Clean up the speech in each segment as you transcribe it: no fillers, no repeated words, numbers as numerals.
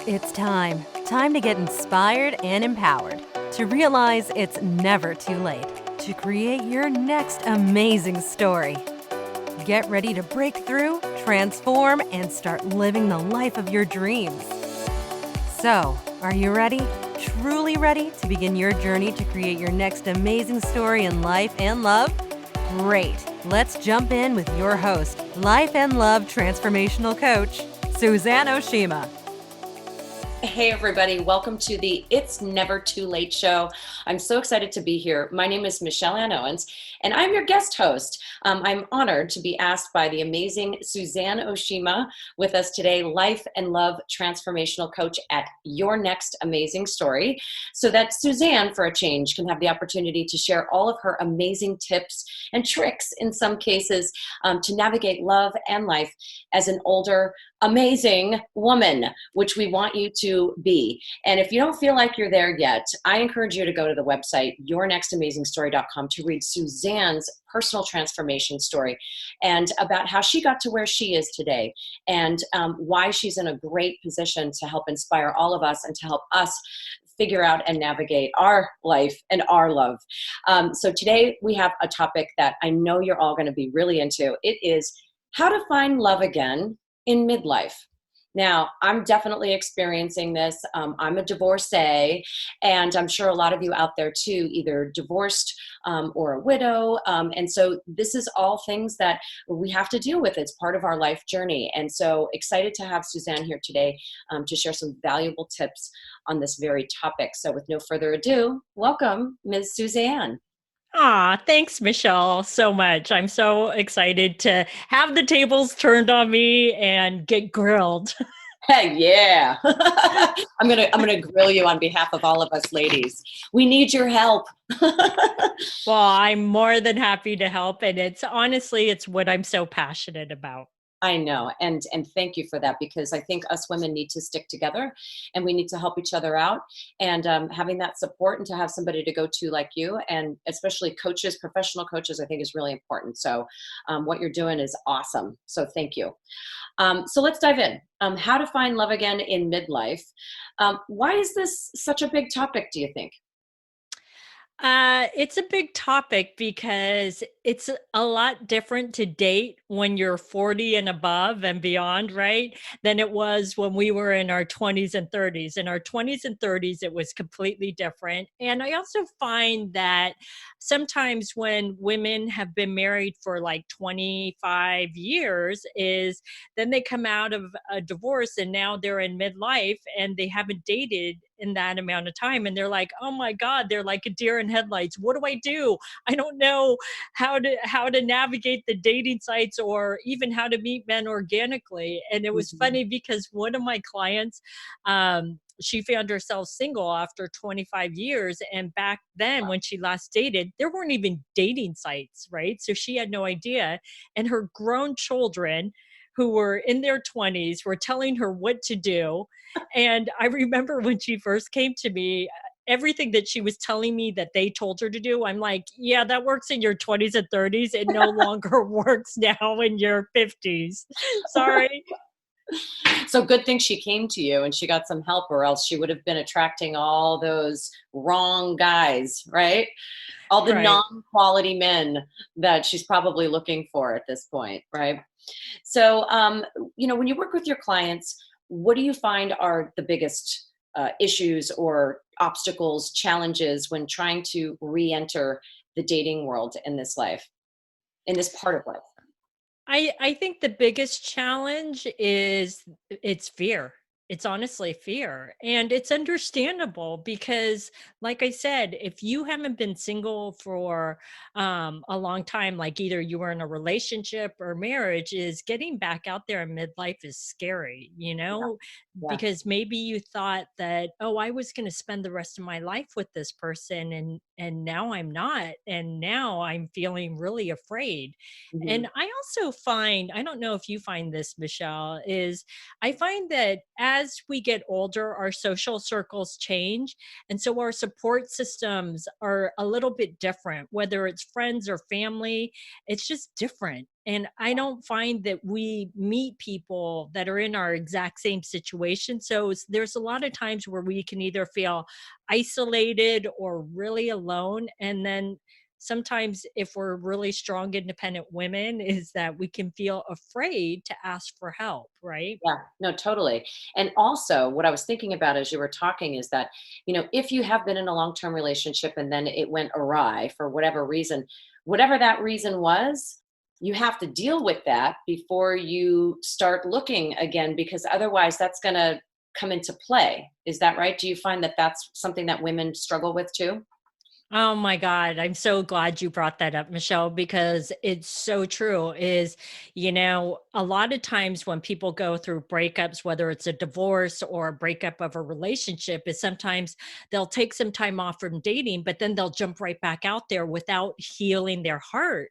It's time. Time to get inspired and empowered. To realize it's never too late to create your next amazing story. Get ready to break through, transform, and start living the life of your dreams. So, are you ready? Truly ready to begin your journey to create your next amazing story in life and love? Great. Let's jump in with your host, life and love transformational coach, Suzanne Oshima. Hey, everybody. Welcome to the It's Never Too Late show. I'm so excited to be here. My name is Michelle Ann Owens, and I'm your guest host. I'm honored to be asked by the amazing Suzanne Oshima with us today, life and love transformational coach at Your Next Amazing Story, so that Suzanne, for a change, can have the opportunity to share all of her amazing tips and tricks, in some cases, to navigate love and life as an older, amazing woman, which we want you to be. And if you don't feel like you're there yet, I encourage you to go to the website, yournextamazingstory.com, to read Suzanne's personal transformation story and about how she got to where she is today and why she's in a great position to help inspire all of us and to help us figure out and navigate our life and our love. So today we have a topic that I know you're all going to be really into. It is how to find love again in midlife. Now, I'm definitely experiencing this. I'm a divorcee, and I'm sure a lot of you out there too, either divorced or a widow. And so this is all things that we have to deal with. It's part of our life journey. And so excited to have Suzanne here today to share some valuable tips on this very topic. So with no further ado, welcome, Ms. Suzanne. Thanks, Michelle, so much. I'm so excited to have the tables turned on me and get grilled. Hey, yeah. I'm gonna grill you on behalf of all of us ladies. We need your help. Well, I'm more than happy to help. And it's what I'm so passionate about. I know. And thank you for that, because I think us women need to stick together and we need to help each other out, and having that support and to have somebody to go to like you, and especially coaches, professional coaches, I think is really important. So what you're doing is awesome. So thank you. So let's dive in. How to find love again in midlife. Why is this such a big topic, do you think? It's a big topic because it's a lot different to date when you're 40 and above and beyond, right? Than it was when we were in our 20s and 30s. In our 20s and 30s, it was completely different. And I also find that sometimes when women have been married for like 25 years, is then they come out of a divorce and now they're in midlife and they haven't dated in that amount of time, and they're like, oh my god, they're like a deer in headlights. What do I do? I don't know how to navigate the dating sites or even how to meet men organically. And it was funny because one of my clients, she found herself single after 25 years. And back then, when she last dated, there weren't even dating sites, right? So she had no idea. And her grown children, who were in their 20s, were telling her what to do. And I remember when she first came to me, everything that she was telling me that they told her to do, I'm like, yeah, that works in your 20s and 30s. It no longer works now in your 50s. Sorry. So good thing she came to you and she got some help, or else she would have been attracting all those wrong guys, right? All the non-quality men that she's probably looking for at this point, right? So, when you work with your clients, what do you find are the biggest issues or obstacles, challenges when trying to re-enter the dating world in this life, in this part of life? I think the biggest challenge is it's fear. It's honestly fear. And it's understandable because, like I said, if you haven't been single for a long time, like either you were in a relationship or marriage, is getting back out there in midlife is scary, Yeah. because maybe you thought that, oh, I was going to spend the rest of my life with this person, and now I'm not. And now I'm feeling really afraid. Mhm. And I also find, I don't know if you find this, Michelle, is I find that as as we get older, our social circles change. And so our support systems are a little bit different, whether it's friends or family, it's just different. And I don't find that we meet people that are in our exact same situation. So there's a lot of times where we can either feel isolated or really alone. And then sometimes if we're really strong independent women is that we can feel afraid to ask for help, right? Yeah, no, totally. And also, what I was thinking about as you were talking is that, if you have been in a long term relationship and then it went awry for whatever that reason was, you have to deal with that before you start looking again, because otherwise that's going to come into play. Is that right? Do you find that that's something that women struggle with too? Oh my God. I'm so glad you brought that up, Michelle, because it's so true. A lot of times when people go through breakups, whether it's a divorce or a breakup of a relationship, is sometimes they'll take some time off from dating, but then they'll jump right back out there without healing their heart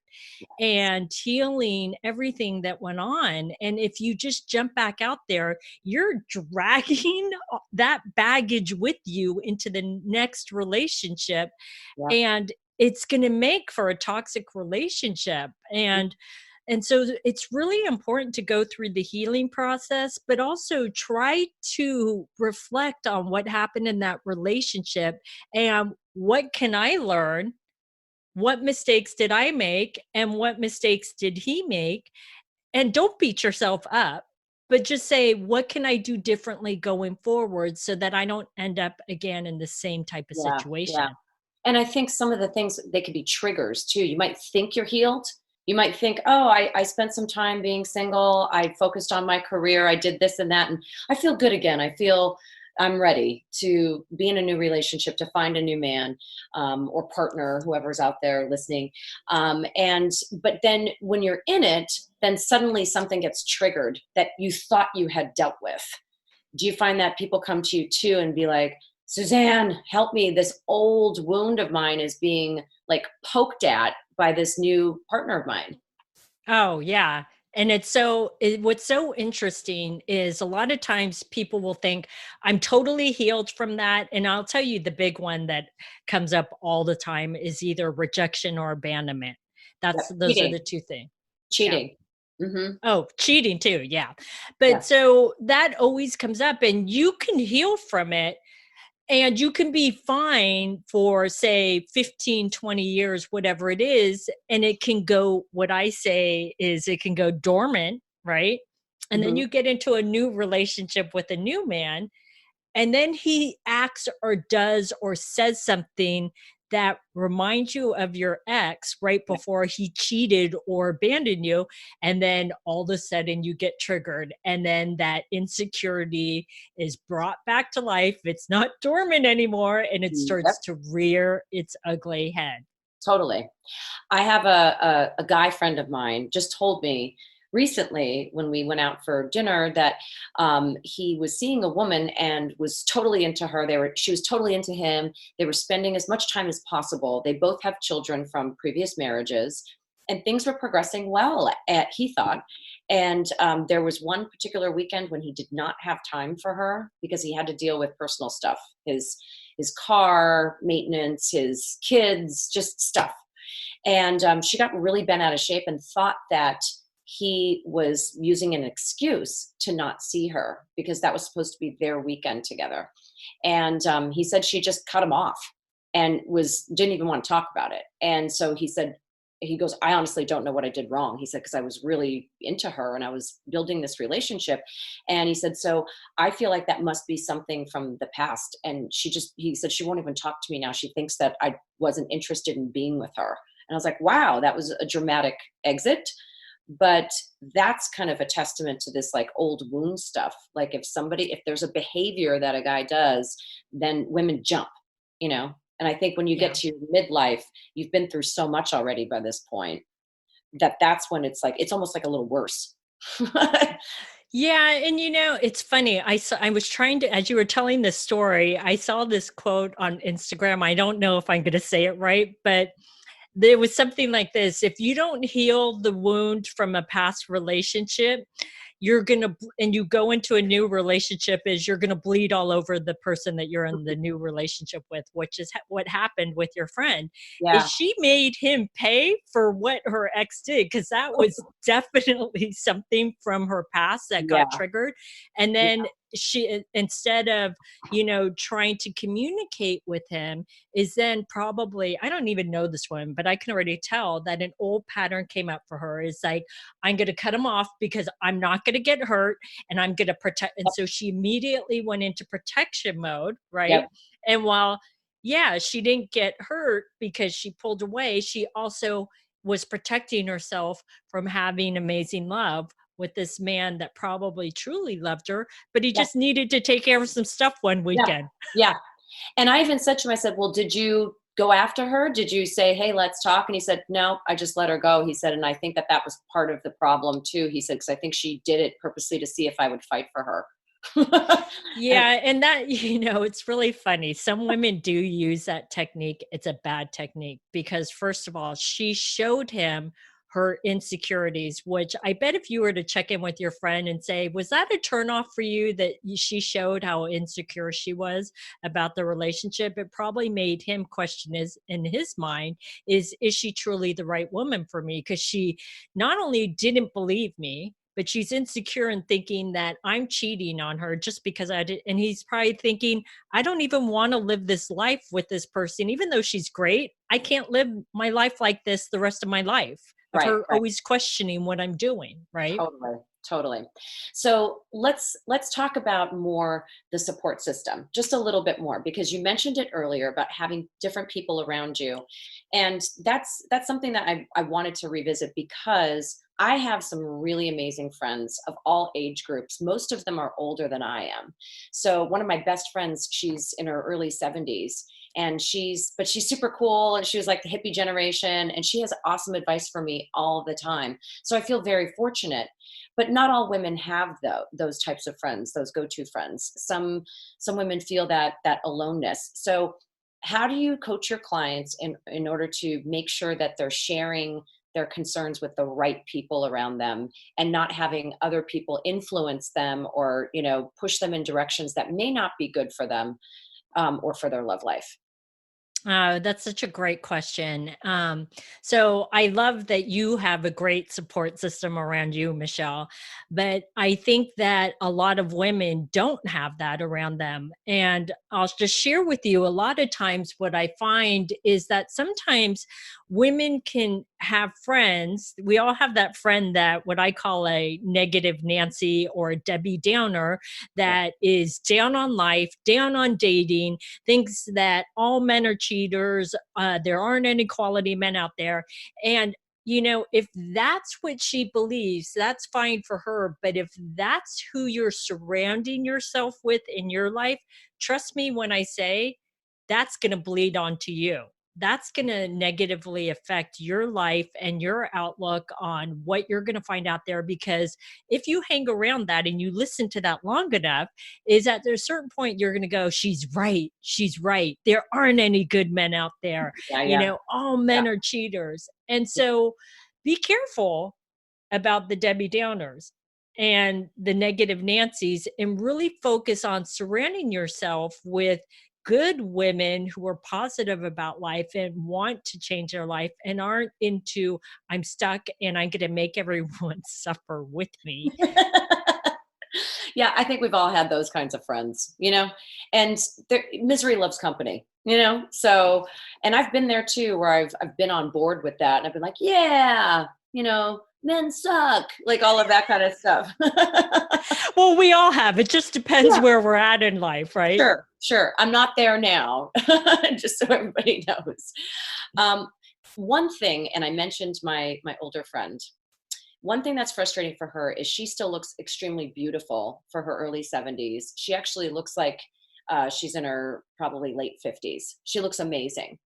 and healing everything that went on. And if you just jump back out there, you're dragging that baggage with you into the next relationship, Yeah. and it's going to make for a toxic relationship. And so it's really important to go through the healing process, but also try to reflect on what happened in that relationship and what can I learn, what mistakes did I make, and what mistakes did he make. And don't beat yourself up, but just say, what can I do differently going forward so that I don't end up again in the same type of Yeah. Yeah. situation? And I think some of the things, they could be triggers too. You might think you're healed. You might think, oh, I spent some time being single. I focused on my career. I did this and that. And I feel good again. I feel I'm ready to be in a new relationship, to find a new man, or partner, whoever's out there listening. But then when you're in it, then suddenly something gets triggered that you thought you had dealt with. Do you find that people come to you too and be like, Suzanne, help me. This old wound of mine is being like poked at by this new partner of mine. Oh, yeah. And what's so interesting is a lot of times people will think I'm totally healed from that. And I'll tell you the big one that comes up all the time is either rejection or abandonment. Yep. Those are Cheating. the two things. Yeah. Cheating. Hmm. Oh, cheating too. Yeah. Yeah. But so that always comes up and you can heal from it. And you can be fine for, say, 15, 20 years, whatever it is. And it can go, what I say is it can go dormant, right? And then Hmm. you get into a new relationship with a new man. And then he acts or does or says something that reminds you of your ex right Yeah. before he cheated or abandoned you. And then all of a sudden you get triggered. And then that insecurity is brought back to life. It's not dormant anymore. And it Yep. starts to rear its ugly head. Totally. I have a guy friend of mine just told me recently when we went out for dinner that he was seeing a woman and was totally into her. She was totally into him. They were spending as much time as possible. They both have children from previous marriages, and things were progressing well, he thought. And there was one particular weekend when he did not have time for her because he had to deal with personal stuff, his car maintenance, his kids, just stuff. And she got really bent out of shape and thought that he was using an excuse to not see her because that was supposed to be their weekend together. And he said she just cut him off and didn't even want to talk about it. And so he goes, I honestly don't know what I did wrong. He said, because I was really into her and I was building this relationship. And he said, so I feel like that must be something from the past. And he said, she won't even talk to me now. She thinks that I wasn't interested in being with her. And I was like, wow, that was a dramatic exit. But that's kind of a testament to this like old wound stuff. Like if there's a behavior that a guy does, then women jump, you know? And I think when you get Yeah. to your midlife, you've been through so much already by this point that's when it's almost like a little worse. Yeah, and it's funny. I was trying to, as you were telling this story, I saw this quote on Instagram. I don't know if I'm going to say it right, but there was something like this: if you don't heal the wound from a past relationship, and you go into a new relationship is you're going to bleed all over the person that you're in the new relationship with, which is what happened with your friend. Is Yeah. she made him pay for what her ex did, because that was definitely something from her past that Yeah. got triggered. And then she, instead of, trying to communicate with him, is then probably, I don't even know this one, but I can already tell that an old pattern came up for her. Is like, I'm going to cut him off because I'm not going to get hurt, and I'm going to protect. And so she immediately went into protection mode, right? Yep. And while, yeah, she didn't get hurt because she pulled away, she also was protecting herself from having amazing love with this man that probably truly loved her, but he Yeah. just needed to take care of some stuff one Yeah. weekend. Yeah. And I even said to him, I said, well, did you go after her? Did you say, hey, let's talk? And he said, no, I just let her go. He said, and I think that that was part of the problem too. He said, because I think she did it purposely to see if I would fight for her. Yeah, and that, it's really funny. Some women do use that technique. It's a bad technique because, first of all, she showed him her insecurities, which I bet if you were to check in with your friend and say, was that a turnoff for you that she showed how insecure she was about the relationship? It probably made him question in his mind, is she truly the right woman for me? Because she not only didn't believe me, but she's insecure and thinking that I'm cheating on her just because I did. And he's probably thinking, I don't even want to live this life with this person, even though she's great. I can't live my life like this the rest of my life, of Right, her right. always questioning what I'm doing. Right. Totally, totally. So let's talk about more the support system, just a little bit more, because you mentioned it earlier about having different people around you, and that's something that I wanted to revisit because I have some really amazing friends of all age groups. Most of them are older than I am. So one of my best friends, she's in her early 70s, and she's super cool, and she was like the hippie generation, and she has awesome advice for me all the time. So I feel very fortunate, but not all women have those types of friends, those go-to friends. Some women feel that aloneness. So how do you coach your clients in order to make sure that they're sharing their concerns with the right people around them and not having other people influence them or, push them in directions that may not be good for them, or for their love life? That's such a great question. So I love that you have a great support system around you, Michelle. But I think that a lot of women don't have that around them. And I'll just share with you, a lot of times what I find is that sometimes women can have friends. We all have that friend that what I call a negative Nancy or a Debbie Downer, Yeah. that is down on life, down on dating, thinks that all men are cheaters, there aren't any quality men out there. And, if that's what she believes, that's fine for her. But if that's who you're surrounding yourself with in your life, trust me when I say that's going to bleed onto you. That's going to negatively affect your life and your outlook on what you're going to find out there. Because if you hang around that and you listen to that long enough, is at a certain point you're going to go, she's right, she's right, there aren't any good men out there, Yeah, yeah, all yeah. men are cheaters. And so be careful about the Debbie Downers and the negative Nancy's, and really focus on surrounding yourself with good women who are positive about life and want to change their life and aren't into, I'm stuck and I'm going to make everyone suffer with me. Yeah, I think we've all had those kinds of friends, and misery loves company, So, and I've been there too, where I've been on board with that, and I've been like, yeah, men suck, like all of that kind of stuff. Well, we all have. It just depends Yeah, where we're at in life, right? sure, sure. I'm not there now, just so everybody knows. Um, One thing, and I mentioned my older friend. One thing that's frustrating for her is she still looks extremely beautiful for her early 70s. She actually looks like she's in her probably late 50s. She looks amazing.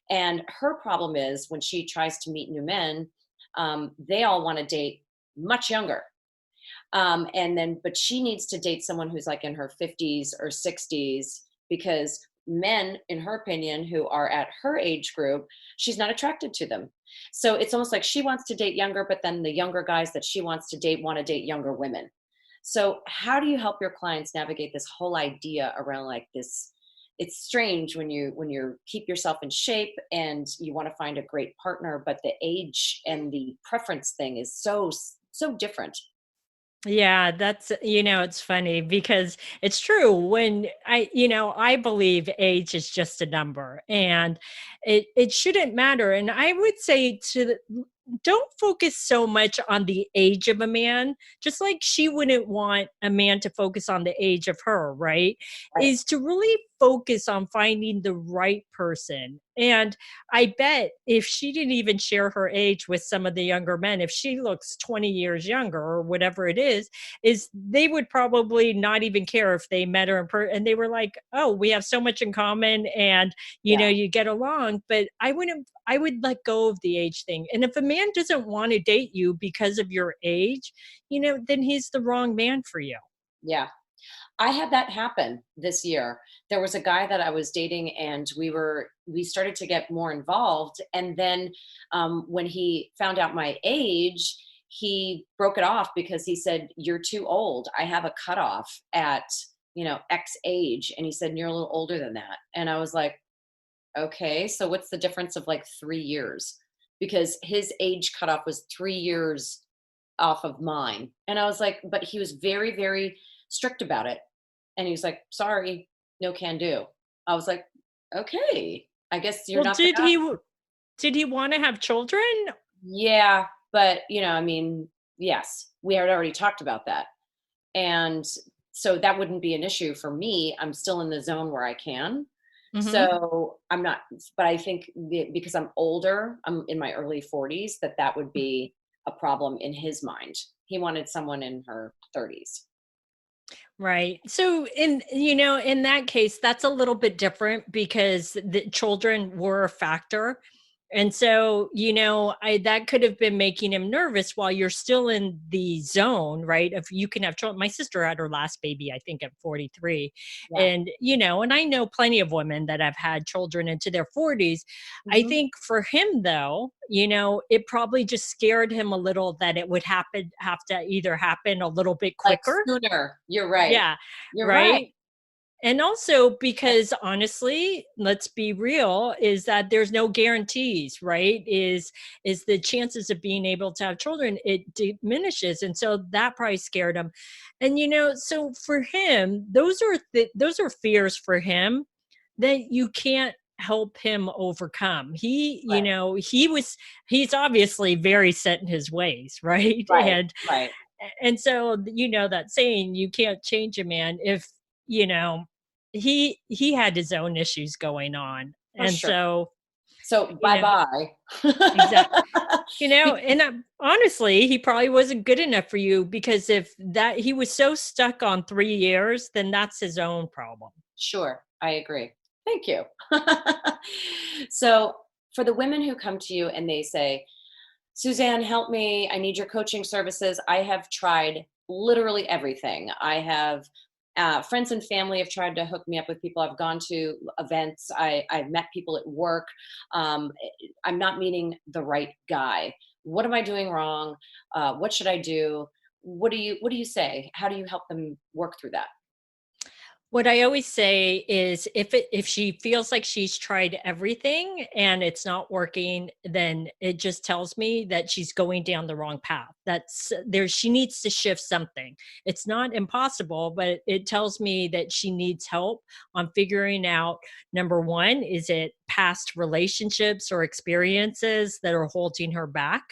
And her problem is when she tries to meet new men, they all want to date much younger. But she needs to date someone who's like in her 50s or 60s, because men, in her opinion, who are at her age group, she's not attracted to them. So it's almost like she wants to date younger, but then the younger guys that she wants to date want to date younger women. So how do you help your clients navigate this whole idea around like this? It's strange when you keep yourself in shape and you want to find a great partner, but the age and the preference thing is so different. Yeah, that's, it's funny because it's true when I believe age is just a number and it shouldn't matter. And I would say don't focus so much on the age of a man, just like she wouldn't want a man to focus on the age of her, right? Right. Is to really focus on finding the right person. And I bet if she didn't even share her age with some of the younger men, if she looks 20 years younger or whatever it is they would probably not even care if they met her and they were like, oh, we have so much in common and Yeah. you get along. But I would let go of the age thing. And if a man doesn't want to date you because of your age, then he's the wrong man for you. Yeah. I had that happen this year. There was a guy that I was dating, and we started to get more involved. And then when he found out my age, he broke it off because he said, "You're too old. I have a cutoff at X age," and he said, "You're a little older than that." And I was like, "Okay, so what's the difference of like 3 years?" Because his age cutoff was 3 years off of mine, and I was like, but he was very, very strict about it. And he was like, "Sorry, no can do." I was like, "Okay, I guess you're Well, not the guy." did he want to have children? Yeah, but I mean, yes, we had already talked about that. And so that wouldn't be an issue for me. I'm still in the zone where I can. Mhm. So I'm not, but I think because I'm older, I'm in my early 40s, that would be a problem in his mind. He wanted someone in her 30s. Right. So in that case, that's a little bit different because the children were a factor. And so, I that could have been making him nervous while you're still in the zone, right? If you can have children. My sister had her last baby, I think, at 43. Yeah. And, and I know plenty of women that have had children into their 40s. I Hmm. think for him, though, it probably just scared him a little that it would have to either happen a little bit Like quicker. sooner. You're right. Yeah, You're right. right? And also because honestly, let's be real, is that there's no guarantees, right? Is the chances of being able to have children, it diminishes. And so that probably scared him. And so for him, those are fears for him that you can't help him overcome. Right. He's obviously very set in his ways, right? Right. Right. And so that saying, you can't change a man if you know he had his own issues going on. For And sure. so So you bye know bye. exact and honestly, he probably wasn't good enough for you because if that he was so stuck on 3 years, then that's his own problem. Sure, I agree. Thank you. So, for the women who come to you and they say, "Suzanne, help me. I need your coaching services." I have tried literally everything. I have friends and family have tried to hook me up with people. I've gone to events. I've met people at work. I'm not meeting the right guy. What am I doing wrong? What should I do? What do you say? How do you help them work through that? What I always say is if she feels like she's tried everything and it's not working, then it just tells me that she's going down the wrong path. That's there she needs to shift something. It's not impossible, but it tells me that she needs help on figuring out number 1, is it past relationships or experiences that are holding her back?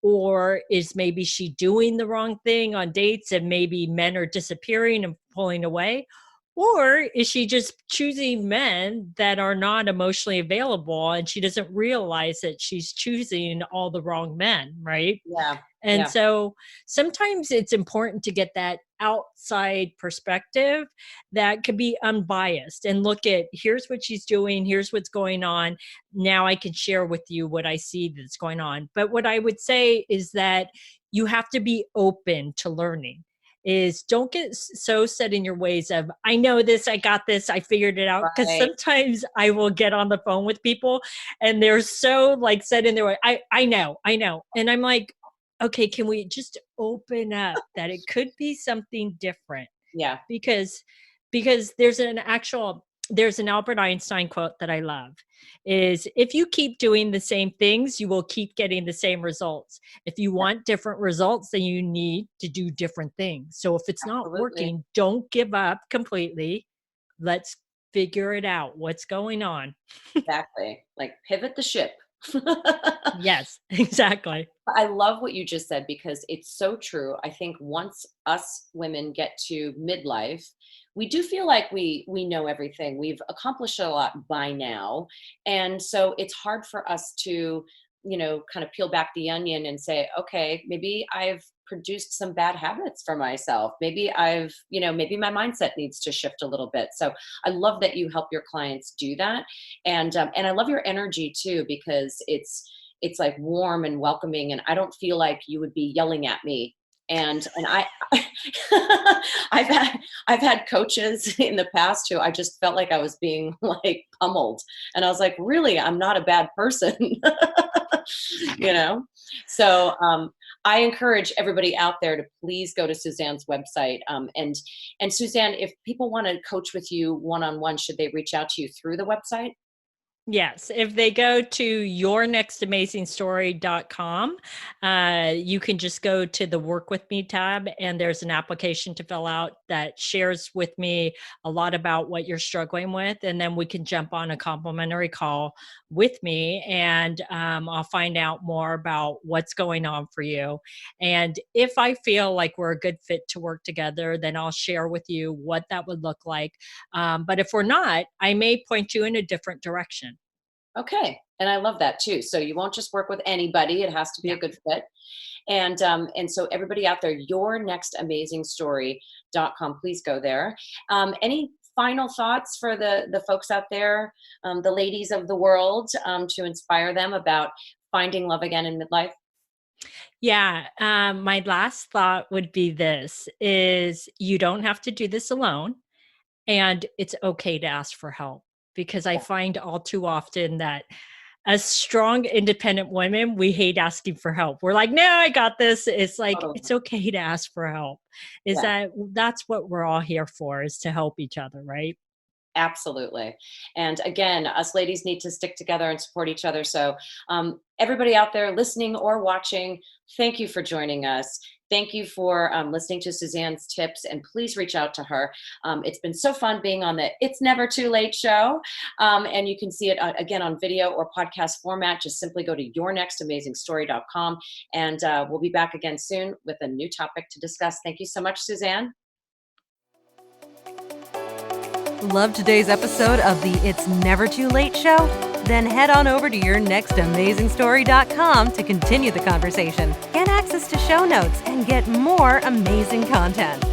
Or is maybe she doing the wrong thing on dates and maybe men are disappearing and pulling away? Or is she just choosing men that are not emotionally available and she doesn't realize that she's choosing all the wrong men, right? Yeah, And yeah, so sometimes it's important to get that outside perspective that could be unbiased and look at here's what she's doing, here's what's going on. Now I can share with you what I see that's going on. But what I would say is that you have to be open to learning. Is don't get so set in your ways of I know this, I got this, I figured it out. Because right. sometimes I will get on the phone with people and they're so like set in their way. I know, and I'm like, okay, can we just open up that it could be something different? Yeah. Because there's an Albert Einstein quote that I love is if you keep doing the same things, you will keep getting the same results. If you want different results, then you need to do different things. So if it's not Absolutely. working, don't give up completely. Let's figure it out. What's going on? Exactly. Like pivot the ship. Yes, exactly. I love what you just said because it's so true. I think once us women get to midlife, we do feel like we know everything. We've accomplished a lot by now. And so it's hard for us to, kind of peel back the onion and say, okay, maybe I've produced some bad habits for myself. Maybe maybe my mindset needs to shift a little bit. So I love that you help your clients do that. And I love your energy too, because it's like warm and welcoming, and I don't feel like you would be yelling at me. And I I've had coaches in the past who I just felt like I was being like pummeled, and I was like, really, I'm not a bad person. you know so I encourage everybody out there to please go to Suzanne's website, and Suzanne, if people want to coach with you one-on-one, should they reach out to you through the website? Yes, if they go to yournextamazingstory.com, you can just go to the Work With Me tab, and there's an application to fill out that shares with me a lot about what you're struggling with, and then we can jump on a complimentary call with me, and I'll find out more about what's going on for you. And if I feel like we're a good fit to work together, then I'll share with you what that would look like. But if we're not, I may point you in a different direction. Okay. And I love that too. So you won't just work with anybody. It has to be Yeah. a good fit. And so everybody out there, yournextamazingstory.com, please go there. Any final thoughts for the folks out there, the ladies of the world, to inspire them about finding love again in midlife? Yeah, my last thought would be this is you don't have to do this alone, and it's okay to ask for help, because I Yeah, find all too often that as strong independent women, we hate asking for help. We're like, "No, I got this." It's like totally. it's okay to ask for help. Is Yeah. that's what we're all here for, is to help each other, right? Absolutely. And again, us ladies need to stick together and support each other. So, everybody out there listening or watching, thank you for joining us. Thank you for listening to Suzanne's tips, and please reach out to her. It's been so fun being on the It's Never Too Late show. And you can see it again on video or podcast format. Just simply go to yournextamazingstory.com, and we'll be back again soon with a new topic to discuss. Thank you so much, Suzanne. Love today's episode of the It's Never Too Late show? Then head on over to yournextamazingstory.com to continue the conversation, get access to show notes, and get more amazing content.